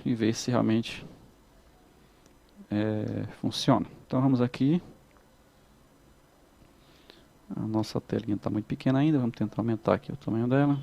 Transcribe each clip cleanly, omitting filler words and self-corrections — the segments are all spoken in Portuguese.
e ver se realmente funciona. Então vamos aqui. A nossa telinha está muito pequena ainda, vamos tentar aumentar aqui o tamanho dela.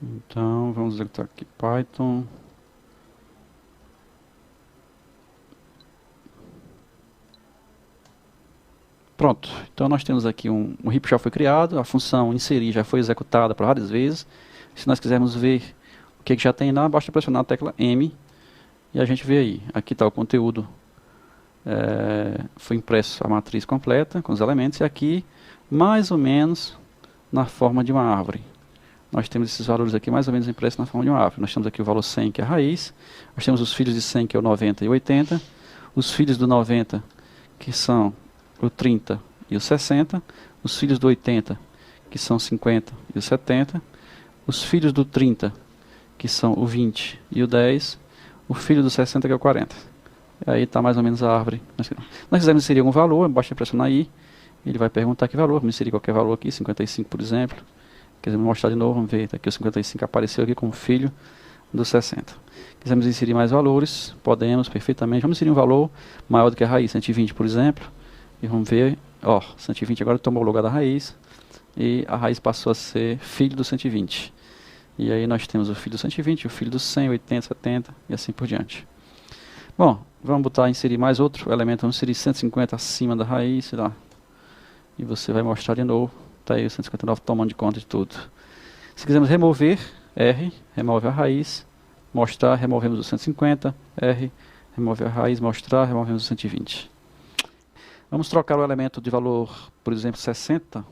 Então vamos executar aqui Python. Pronto, então nós temos aqui um heap já foi criado, a função inserir já foi executada por várias vezes. Se nós quisermos ver o que já tem lá, basta pressionar a tecla M e a gente vê aí. Aqui está o conteúdo, foi impresso a matriz completa com os elementos e aqui mais ou menos na forma de uma árvore. Nós temos esses valores aqui mais ou menos impressos na forma de uma árvore. Nós temos aqui o valor 100 que é a raiz, nós temos os filhos de 100 que é o 90 e o 80, os filhos do 90 que são o 30 e o 60, os filhos do 80, que são o 50 e o 70, os filhos do 30, que são o 20 e o 10, o filho do 60, que é o 40. E aí está mais ou menos a árvore. Nós quisermos inserir algum valor, basta pressionar aí, ele vai perguntar que valor, vamos inserir qualquer valor aqui, 55 por exemplo. Quisermos mostrar de novo, vamos ver, aqui o 55 apareceu aqui como filho do 60. Quisermos inserir mais valores, podemos perfeitamente. Vamos inserir um valor maior do que a raiz, 120 por exemplo. E vamos ver, ó, 120 agora tomou o lugar da raiz. E a raiz passou a ser filho do 120. E aí nós temos o filho do 120, o filho do 100, 80, 70 e assim por diante. Bom, vamos inserir mais outro elemento. Vamos inserir 150 acima da raiz, sei lá. E você vai mostrar de novo. Está aí o 159 tomando de conta de tudo. Se quisermos remover, R, remove a raiz. Mostrar, removemos o 150. R, remove a raiz. Mostrar, removemos o 120. Vamos trocar o elemento de valor, por exemplo, 60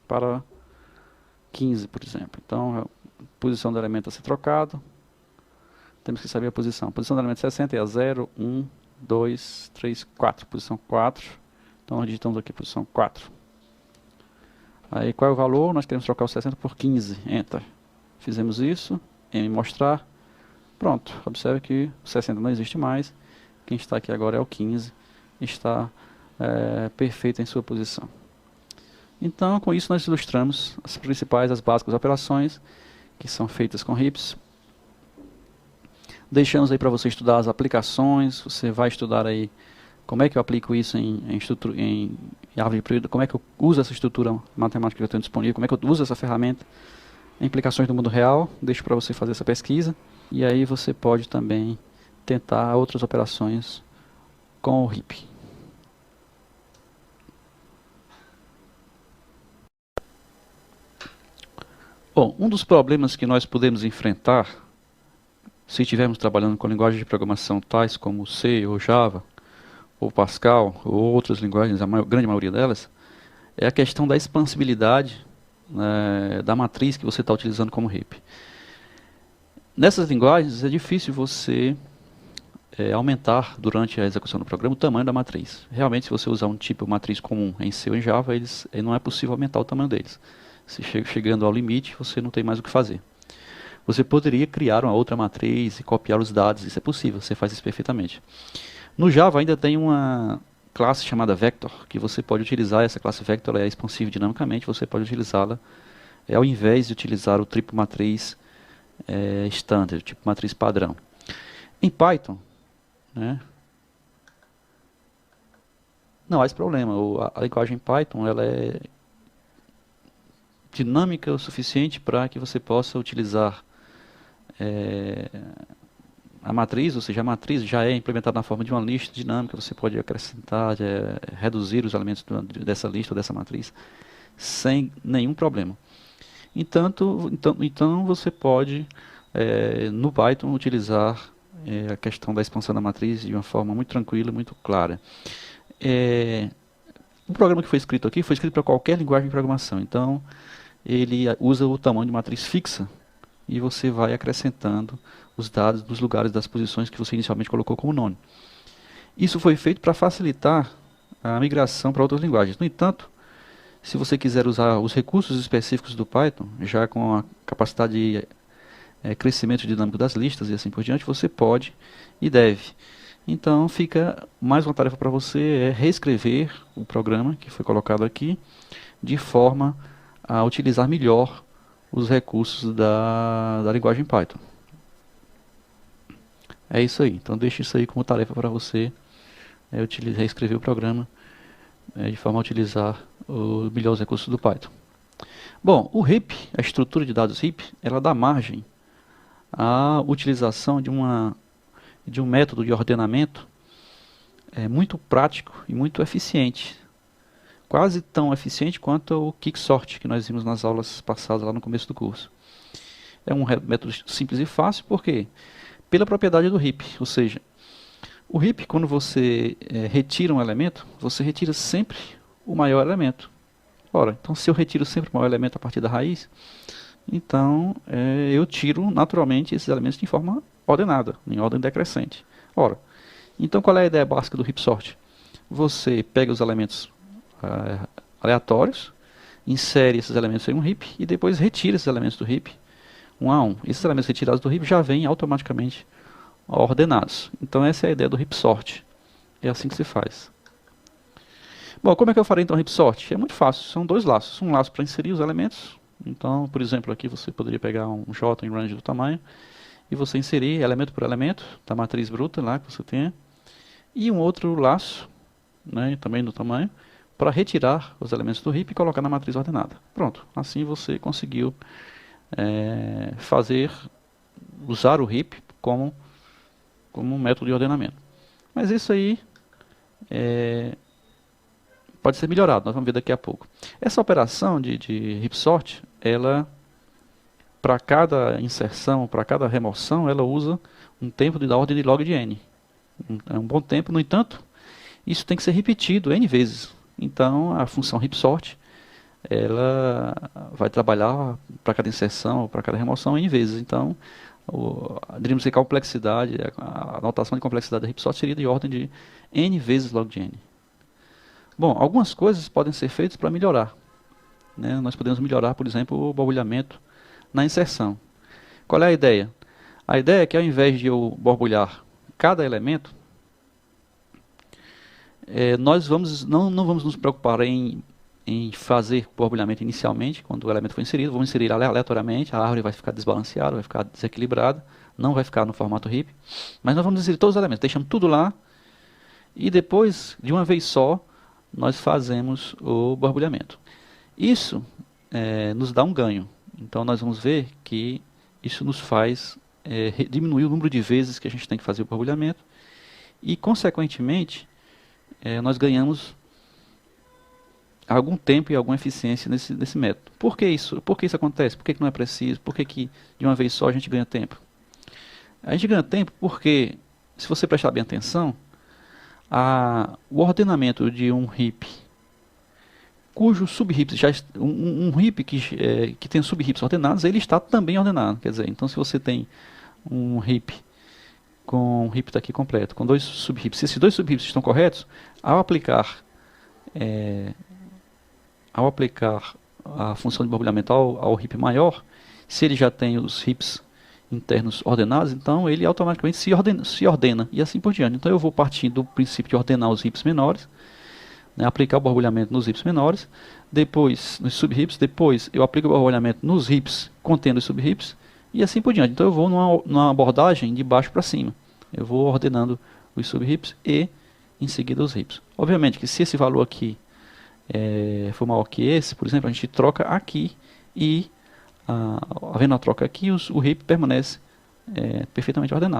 para 15, por exemplo. Então, a posição do elemento a ser trocado. Temos que saber a posição. A posição do elemento 60 é a 0, 1, 2, 3, 4. Posição 4. Então, nós digitamos aqui posição 4. Aí, qual é o valor? Nós queremos trocar o 60 por 15. Enter. Fizemos isso. M mostrar. Pronto. Observe que o 60 não existe mais. Quem está aqui agora é o 15. Está perfeito em sua posição. Então, com isso nós ilustramos as principais, as básicas operações que são feitas com heaps. Deixamos aí para você estudar as aplicações. Você vai estudar aí como é que eu aplico isso em árvore de período, como é que eu uso essa estrutura matemática que eu tenho disponível, como é que eu uso essa ferramenta em implicações do mundo real. Deixo para você fazer essa pesquisa. E aí você pode também tentar outras operações com o heap. Bom, um dos problemas que nós podemos enfrentar, se estivermos trabalhando com linguagens de programação tais como C ou Java, ou Pascal, ou outras linguagens, a grande maioria delas, é a questão da expansibilidade da matriz que você está utilizando como heap. Nessas linguagens é difícil você aumentar durante a execução do programa o tamanho da matriz. Realmente, se você usar um tipo de matriz comum em C ou em Java, não é possível aumentar o tamanho deles. Se chegando ao limite, você não tem mais o que fazer. Você poderia criar uma outra matriz e copiar os dados, isso é possível, você faz isso perfeitamente. No Java ainda tem uma classe chamada Vector, que você pode utilizar. Essa classe Vector é expansiva dinamicamente, você pode utilizá-la ao invés de utilizar o tipo matriz standard, tipo matriz padrão. Em Python, né, não há esse problema. A linguagem Python ela é dinâmica o suficiente para que você possa utilizar a matriz, ou seja, a matriz já é implementada na forma de uma lista dinâmica, você pode acrescentar, reduzir os elementos dessa lista ou dessa matriz sem nenhum problema. Então você pode, no Python, utilizar a questão da expansão da matriz de uma forma muito tranquila, muito clara. O programa que foi escrito aqui foi escrito para qualquer linguagem de programação, então ele usa o tamanho de matriz fixa e você vai acrescentando os dados dos lugares das posições que você inicialmente colocou como nome. Isso foi feito para facilitar a migração para outras linguagens. No entanto, Se você quiser usar os recursos específicos do Python, já com a capacidade de crescimento dinâmico das listas e assim por diante, você pode e deve. Então fica mais uma tarefa para você, é reescrever o programa que foi colocado aqui, de forma a utilizar melhor os recursos da linguagem Python. É isso aí, então deixe isso aí como tarefa para você reescrever o programa de forma a utilizar melhor os recursos do Python. Bom, o heap, a estrutura de dados heap, ela dá margem à utilização de um método de ordenamento muito prático e muito eficiente. Quase tão eficiente quanto o quicksort que nós vimos nas aulas passadas lá no começo do curso. É um método simples e fácil, por quê? Pela propriedade do heap, ou seja, o heap, quando você retira um elemento, você retira sempre o maior elemento. Ora, então se eu retiro sempre o maior elemento a partir da raiz, então eu tiro naturalmente esses elementos de forma ordenada, em ordem decrescente. Ora, então qual é a ideia básica do heap sort? Você pega os elementos aleatórios, insere esses elementos em um heap e depois retira esses elementos do heap um a um. Esses elementos retirados do heap já vêm automaticamente ordenados. Então essa é a ideia do heap sort. É assim que se faz. Bom, como é que eu farei então o heap sort? É muito fácil, são dois laços. Um laço para inserir os elementos. Então, por exemplo, aqui você poderia pegar um J em range do tamanho e você inserir elemento por elemento da matriz bruta lá que você tenha. E um outro laço, também do tamanho, para retirar os elementos do heap e colocar na matriz ordenada. Pronto, assim você conseguiu usar o heap como um método de ordenamento. Mas isso aí pode ser melhorado, nós vamos ver daqui a pouco. Essa operação de heap sort, ela, para cada inserção, para cada remoção, ela usa um tempo da ordem de log de n. É um bom tempo, no entanto, isso tem que ser repetido n vezes. Então, a função heap sort, ela vai trabalhar para cada inserção, para cada remoção n vezes. Então, diríamos que a complexidade, a notação de complexidade da heap sort seria de ordem de n vezes log de n. Bom, algumas coisas podem ser feitas para melhorar. Nós podemos melhorar, por exemplo, o borbulhamento na inserção. Qual é a ideia? A ideia é que ao invés de eu borbulhar cada elemento, nós não vamos nos preocupar em fazer o borbulhamento inicialmente, quando o elemento for inserido, vamos inserir aleatoriamente, a árvore vai ficar desbalanceada, vai ficar desequilibrada, não vai ficar no formato heap, mas nós vamos inserir todos os elementos, deixamos tudo lá, e depois, de uma vez só, nós fazemos o borbulhamento. Isso nos dá um ganho. Então nós vamos ver que isso nos faz diminuir o número de vezes que a gente tem que fazer o borbulhamento e, consequentemente, nós ganhamos algum tempo e alguma eficiência nesse método. Por que isso? Por que isso acontece? Por que não é preciso? Por que de uma vez só a gente ganha tempo? A gente ganha tempo porque, se você prestar bem atenção, o ordenamento de um heap cujo sub-heaps um heap que tem sub-heaps ordenados, ele está também ordenado. Quer dizer, então se você tem um heap com um heap está aqui completo, com dois sub-heaps, se esses dois sub-heaps estão corretos, ao aplicar a função de borbulhamento ao heap maior, se ele já tem os heaps internos ordenados, então ele automaticamente se ordena e assim por diante. Então eu vou partir do princípio de ordenar os heaps menores, aplicar o borbulhamento nos heaps menores, depois nos sub-heaps, depois eu aplico o borbulhamento nos heaps contendo os sub-heaps e assim por diante. Então eu vou numa abordagem de baixo para cima. Eu vou ordenando os sub-heaps e em seguida os heaps. Obviamente que se esse valor aqui for maior que esse, por exemplo, a gente troca aqui e havendo a troca aqui, o heap permanece perfeitamente ordenado.